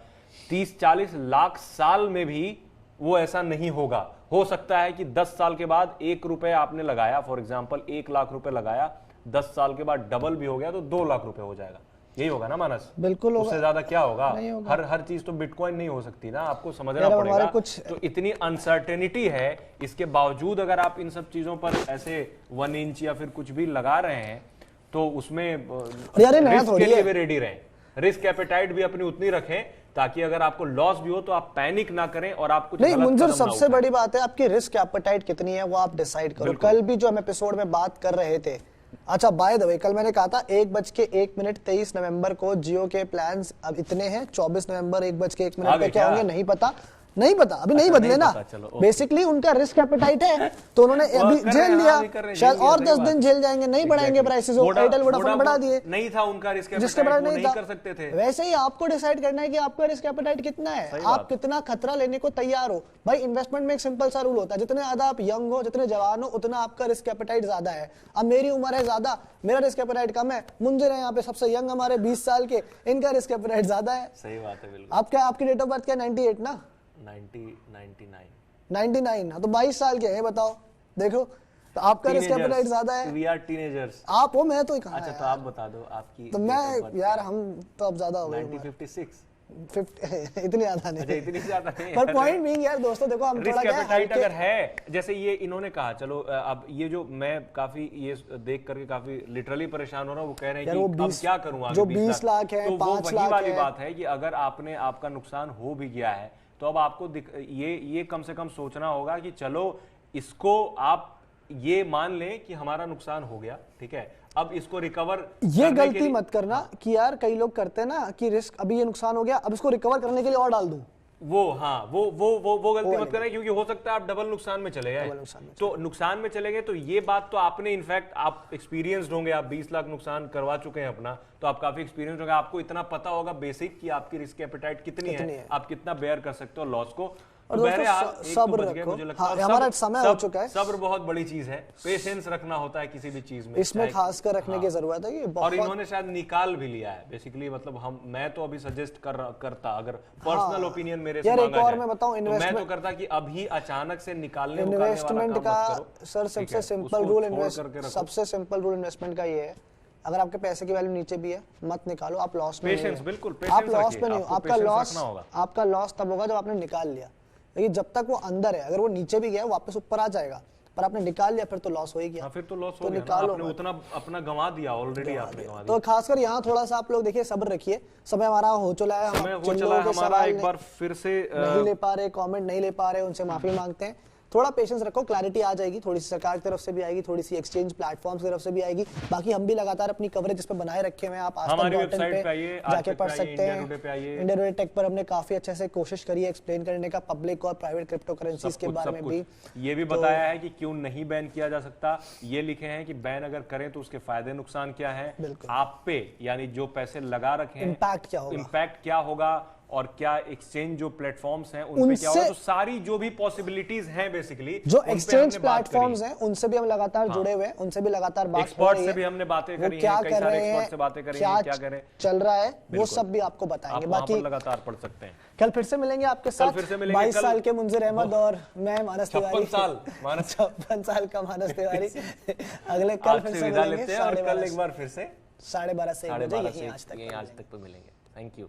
30-40 लाख साल में भी वो ऐसा नहीं होगा। हो सकता है कि 10 साल के बाद 1 रुपए आपने लगाया, फॉर एग्जांपल 1 लाख रुपए लगाया, 10 साल के बाद डबल भी हो गया तो 2 लाख रुपए हो जाएगा। यही होगा ना मानस? बिल्कुल होगा। उससे ज्यादा क्या होगा? हर चीज तो बिटकॉइन नहीं हो सकती ना, आपको समझना पड़ेगा। तो इतनी अनसर्टेनिटी है, इसके बावजूद अगर आप इन सब चीजों पर ऐसे 1 इंच या फिर कुछ भी लगा रहे हैं तो उसमें रिस्क के लिए भी रेडी रहें, रिस्क एपेटाइट भी अपनी उतनी रखें, ताकि अगर आपको लॉस भी हो तो आप पैनिक ना करें और आप कुछ नहीं। मुंजिर सबसे बड़ी बात है आपकी रिस्क एपेटाइट कितनी है वो आप डिसाइड करो। कल भी जो हम एपिसोड में बात कर रहे थे अच्छा बाय द वे, कल मैंने कहा था 1:01 23 नवंबर को जियो के प्लान्स अब इतने हैं, 24 नवंबर 1:01 पे क्या होंगे नहीं पता, अभी नहीं बदले ना। बेसिकली उनका रिस्क एपेटाइट है तो उन्होंने अभी झेल लिया, शायद और 10 दिन झेल जाएंगे, नहीं बढ़ाएंगे प्राइसेस। एयरटेल वोडाफोन बढ़ा दिए, नहीं था उनका रिस्क एपेटाइट, जिसके बाद नहीं कर सकते थे। वैसे ही आपको डिसाइड करना है कि आपका रिस्क एपेटाइट कितना है, आप कितना खतरा लेने को तैयार हो। भाई इन्वेस्टमेंट में एक सिंपल सा रूल होता है, जितने ज्यादा आप यंग हो, जितने जवान हो, उतना आपका रिस्क एपेटाइट ज्यादा है। अब मेरी उम्र है ज्यादा, मेरा रिस्क एपेटाइट कम है। मुंजिर है यहाँ पे सबसे यंग हमारे 20 साल के, इनका रिस्क एपेटाइट ज्यादा है। सही बात है, बिल्कुल। आप क्या, आपकी डेट ऑफ बर्थ क्या? 98 ना? 99, तो 22 साल के हैं, बताओ देखो, तो आपका रिस्क एपेटाइट ज्यादा है। We are teenagers। आप हो, मैं तो कहाँ। अच्छा तो आप बता दो आपकी। तो मैं यार, हम तो अब ज्यादा हो गए। 1956 इतनी ज्यादा नहीं। अच्छा इतनी ज्यादा नहीं, पर पॉइंट बीइंग यार दोस्तों देखो, हम थोड़ा क्या एपेटाइट अगर है, जैसे ये इन्होंने कहा, चलो अब ये जो मैं काफी ये देख करके काफी लिटरली परेशान हो रहा हूँ। वो कह रहे हैं कि अब क्या करूँ, जो 20 लाख है, 5 लाख वाली बात है कि अगर आपका नुकसान हो भी गया है तो अब आपको ये कम से कम सोचना होगा कि चलो इसको आप ये मान लें कि हमारा नुकसान हो गया, ठीक है, अब इसको रिकवर। ये गलती मत करना कि यार कई लोग करते हैं ना कि रिस्क, अभी ये नुकसान हो गया, अब इसको रिकवर करने के लिए और डाल दूं। वो गलती मत करना, क्योंकि हो सकता है आप डबल नुकसान में चले गए। तो नुकसान में चले गए तो ये बात तो आपने, इनफैक्ट आप एक्सपीरियंस्ड होंगे, आप 20 लाख नुकसान करवा चुके हैं अपना, तो आप काफी एक्सपीरियंस होंगे, आपको इतना पता होगा बेसिक कि आपकी रिस्क एपेटाइट कितनी है, आप कितना बेयर कर सकते हो लॉस को। और सब्र रखो, हमारा समय हो चुका है। सब्र बहुत बड़ी चीज है, पेशेंस रखना होता है किसी भी चीज में, इसमें खासकर रखने की जरूरत है। और इन्होंने शायद निकाल भी लिया है बेसिकली, मतलब मैं तो अभी सजेस्ट करता, अगर पर्सनल ओपिनियन मेरे से मांगा जाए, मैं बताऊं, मैं तो करता कि अभी अचानक से निकालने इन्वेस्टमेंट का सर सबसे सिंपल रूल, सबसे सिंपल रूल इन्वेस्टमेंट का ये है, अगर आपके पैसे की वैल्यू नीचे भी है मत निकालो, आप लॉस में पेशेंस, बिल्कुल आप लॉस पे नहीं हो। आपका लॉस तब होगा जब आपने निकाल लिया, लेकिन जब तक वो अंदर है, अगर वो नीचे भी गया वापस ऊपर आ जाएगा, पर आपने निकाल लिया फिर तो लॉस हो ही गया। फिर तो लॉस हो गया, आपने उतना अपना गंवा दिया ऑलरेडी, आपने गंवा दिया। तो खासकर यहाँ थोड़ा सा आप लोग देखिए, सब्र रखिए, समय हमारा हो चला है, हमारा एक बार फिर से नहीं ले पा रहे, कमेंट नहीं ले पा रहे, उनसे माफी मांगते हैं। थोड़ा पेशेंस रखो, क्लैरिटी आ जाएगी, थोड़ी सी सरकार की तरफ से भी आएगी, थोड़ी सी एक्सचेंज प्लेटफॉर्म्स की तरफ से भी आएगी। बाकी हम भी लगातार अपनी कवरेज इस पे बनाए रखे हुए हैं, आप आजतक.in पे जाके पढ़ सकते हैं। इंडिया टुडे टेक पर हमने काफी अच्छे से कोशिश करी है एक्सप्लेन करने का, पब्लिक और प्राइवेट क्रिप्टो करेंसीज के बारे में भी। ये भी बताया है कि क्यों नहीं बैन किया जा सकता, ये लिखे हैं कि बैन अगर करें तो उसके फायदे नुकसान क्या है आप पे, यानी जो पैसे लगा रखे हैं इम्पैक्ट क्या होगा, और क्या एक्सचेंज जो प्लेटफॉर्म्स हैं उन पे क्या होगा, तो सारी जो भी पॉसिबिलिटीज हैं बेसिकली, जो एक्सचेंज प्लेटफॉर्म्स हैं उनसे भी हम लगातार जुड़े हुए हैं, उनसे भी लगातार बात हो रही है, एक्सपर्ट से भी हमने बातें करी हैं, कई सारे एक्सपर्ट से बातें करी हैं, क्या करें चल रहा है वो सब भी आपको बताएंगे। बाकी लगातार पढ़ सकते हैं। कल फिर से मिलेंगे आपके साथ, 22 साल के मुंजिर अहमद और मैं मानस तिवारी, 56 साल का मानस तिवारी। अगले कल फिर से विदा लेते हैं, और कल एक बार फिर से 12:30 से 1 बजे यहीं आज तक पे मिलेंगे। Thank you.